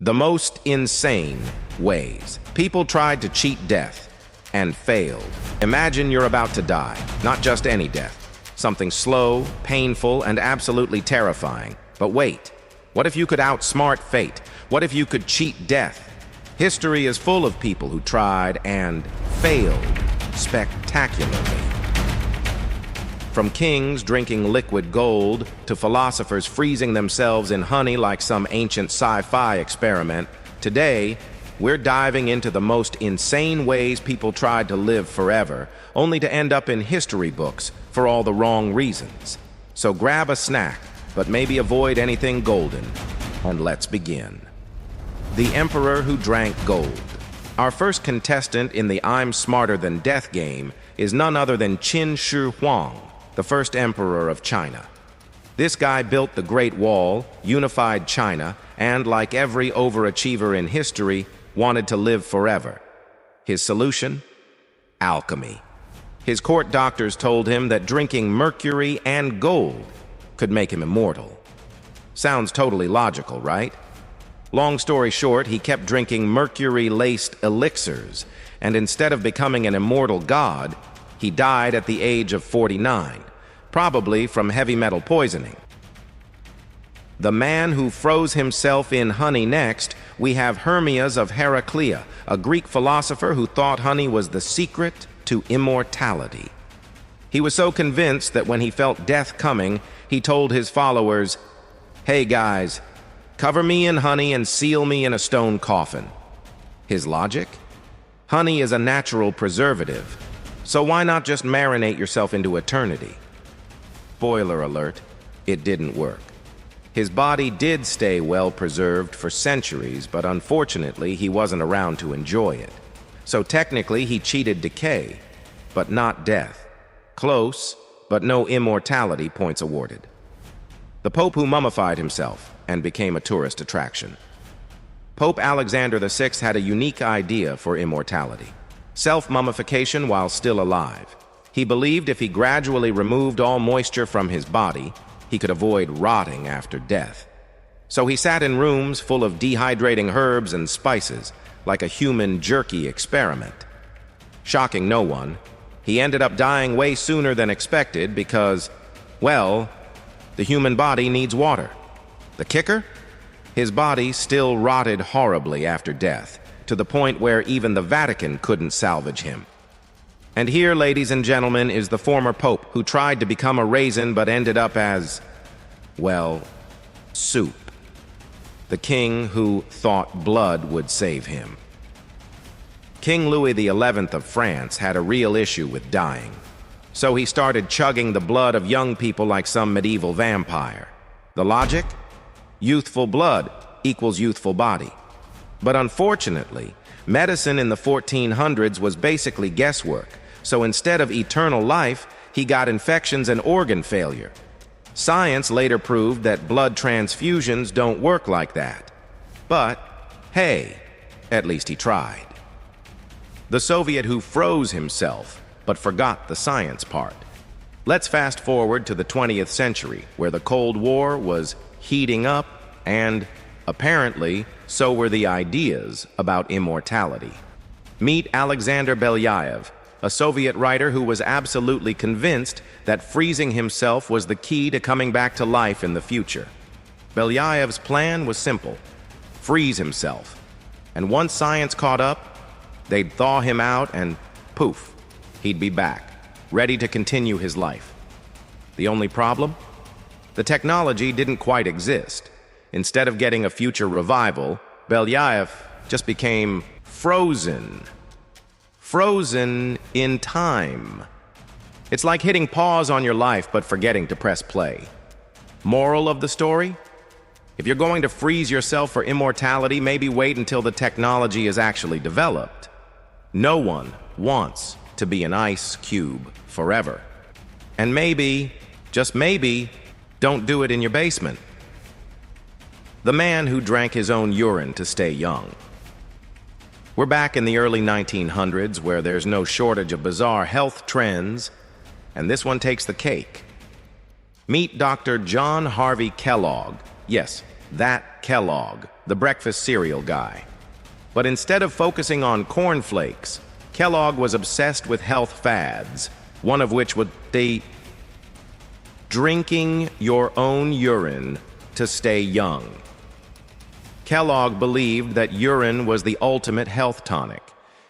The most insane ways. People tried to cheat death and failed. Imagine you're about to die. Not just any death. Something slow, painful, and absolutely terrifying. But wait, what if you could outsmart fate? What if you could cheat death? History is full of people who tried and failed spectacularly. From kings drinking liquid gold to philosophers freezing themselves in honey like some ancient sci-fi experiment, today we're diving into the most insane ways people tried to live forever, only to end up in history books for all the wrong reasons. So grab a snack, but maybe avoid anything golden, and let's begin. The Emperor Who Drank Gold. Our first contestant in the I'm Smarter Than Death game is none other than Qin Shi Huang, the first emperor of China. This guy built the Great Wall, unified China, and like every overachiever in history, wanted to live forever. His solution? Alchemy. His court doctors told him that drinking mercury and gold could make him immortal. Sounds totally logical, right? Long story short, he kept drinking mercury-laced elixirs, and instead of becoming an immortal god, he died at the age of 49, probably from heavy metal poisoning. The man who froze himself in honey next, we have Hermes of Heraclea, a Greek philosopher who thought honey was the secret to immortality. He was so convinced that when he felt death coming, he told his followers, "Hey guys, cover me in honey and seal me in a stone coffin." His logic? Honey is a natural preservative, so why not just marinate yourself into eternity? Spoiler alert, it didn't work. His body did stay well preserved for centuries, but unfortunately he wasn't around to enjoy it. So technically he cheated decay, but not death. Close, but no immortality points awarded. The Pope who mummified himself and became a tourist attraction. Pope Alexander VI had a unique idea for immortality. Self-mummification while still alive. He believed if he gradually removed all moisture from his body, he could avoid rotting after death. So he sat in rooms full of dehydrating herbs and spices, like a human jerky experiment. Shocking no one, he ended up dying way sooner than expected because, well, the human body needs water. The kicker? His body still rotted horribly after death, to the point where even the Vatican couldn't salvage him. And here, ladies and gentlemen, is the former pope who tried to become a raisin but ended up as, well, soup. The king who thought blood would save him. King Louis XI of France had a real issue with dying. So he started chugging the blood of young people like some medieval vampire. The logic? Youthful blood equals youthful body. But unfortunately, medicine in the 1400s was basically guesswork. So instead of eternal life, he got infections and organ failure. Science later proved that blood transfusions don't work like that. But, hey, at least he tried. The Soviet who froze himself, but forgot the science part. Let's fast forward to the 20th century, where the Cold War was heating up, and, apparently, so were the ideas about immortality. Meet Alexander Belyaev, a Soviet writer who was absolutely convinced that freezing himself was the key to coming back to life in the future. Belyaev's plan was simple: freeze himself. And once science caught up, they'd thaw him out and poof, he'd be back, ready to continue his life. The only problem? The technology didn't quite exist. Instead of getting a future revival, Belyaev just became frozen. Frozen in time. It's like hitting pause on your life but forgetting to press play. Moral of the story? If you're going to freeze yourself for immortality, maybe wait until the technology is actually developed. No one wants to be an ice cube forever. And maybe, just maybe, don't do it in your basement. The man who drank his own urine to stay young. We're back in the early 1900s, where there's no shortage of bizarre health trends, and this one takes the cake. Meet Dr. John Harvey Kellogg. Yes, that Kellogg, the breakfast cereal guy. But instead of focusing on cornflakes, Kellogg was obsessed with health fads, one of which would be drinking your own urine to stay young. Kellogg believed that urine was the ultimate health tonic.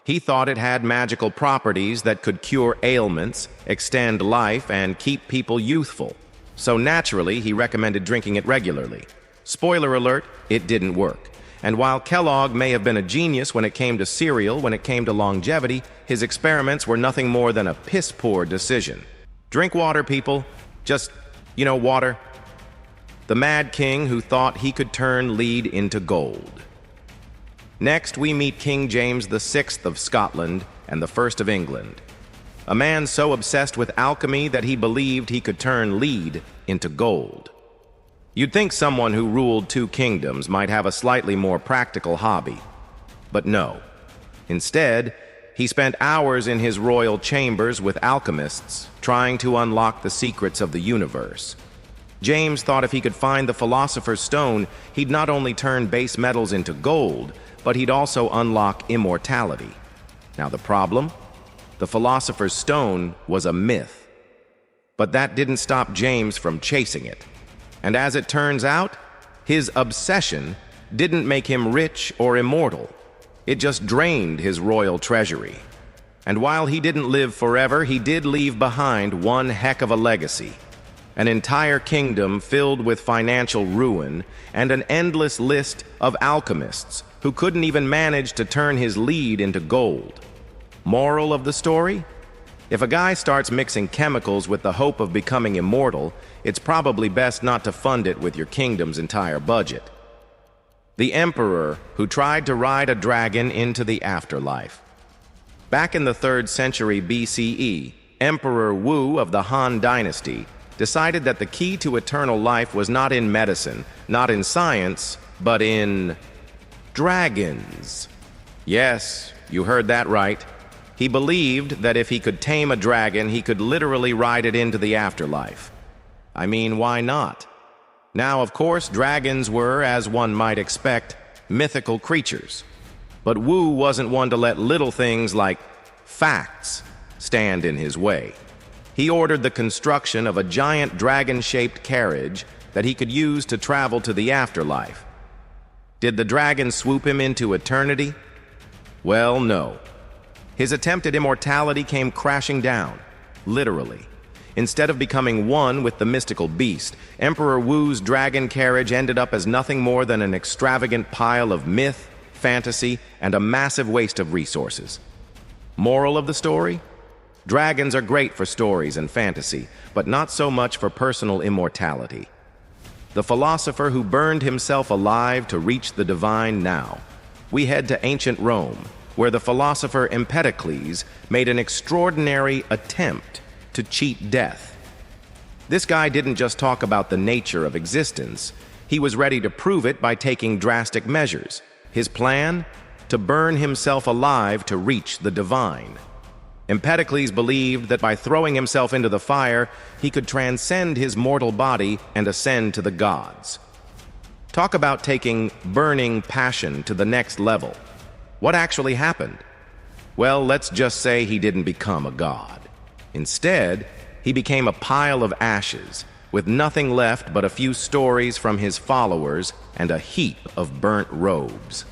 He thought it had magical properties that could cure ailments, extend life, and keep people youthful. So naturally, he recommended drinking it regularly. Spoiler alert, it didn't work. And while Kellogg may have been a genius when it came to cereal, when it came to longevity, his experiments were nothing more than a piss-poor decision. Drink water, people. Just, water. The Mad King who thought he could turn lead into gold. Next, we meet King James VI of Scotland and the First of England. A man so obsessed with alchemy that he believed he could turn lead into gold. You'd think someone who ruled two kingdoms might have a slightly more practical hobby. But no. Instead, he spent hours in his royal chambers with alchemists, trying to unlock the secrets of the universe. James thought if he could find the Philosopher's Stone, he'd not only turn base metals into gold, but he'd also unlock immortality. Now the problem? The Philosopher's Stone was a myth. But that didn't stop James from chasing it. And as it turns out, his obsession didn't make him rich or immortal. It just drained his royal treasury. And while he didn't live forever, he did leave behind one heck of a legacy. An entire kingdom filled with financial ruin, and an endless list of alchemists who couldn't even manage to turn his lead into gold. Moral of the story? If a guy starts mixing chemicals with the hope of becoming immortal, it's probably best not to fund it with your kingdom's entire budget. The emperor who tried to ride a dragon into the afterlife. Back in the 3rd century BCE, Emperor Wu of the Han Dynasty decided that the key to eternal life was not in medicine, not in science, but in dragons. Yes, you heard that right. He believed that if he could tame a dragon, he could literally ride it into the afterlife. I mean, why not? Now, of course, dragons were, as one might expect, mythical creatures. But Wu wasn't one to let little things like facts stand in his way. He ordered the construction of a giant dragon-shaped carriage that he could use to travel to the afterlife. Did the dragon swoop him into eternity? Well, no. His attempt at immortality came crashing down, literally. Instead of becoming one with the mystical beast, Emperor Wu's dragon carriage ended up as nothing more than an extravagant pile of myth, fantasy, and a massive waste of resources. Moral of the story? Dragons are great for stories and fantasy, but not so much for personal immortality. The philosopher who burned himself alive to reach the divine now. We head to ancient Rome, where the philosopher Empedocles made an extraordinary attempt to cheat death. This guy didn't just talk about the nature of existence, he was ready to prove it by taking drastic measures. His plan? To burn himself alive to reach the divine. Empedocles believed that by throwing himself into the fire, he could transcend his mortal body and ascend to the gods. Talk about taking burning passion to the next level. What actually happened? Well, let's just say he didn't become a god. Instead, he became a pile of ashes, with nothing left but a few stories from his followers and a heap of burnt robes.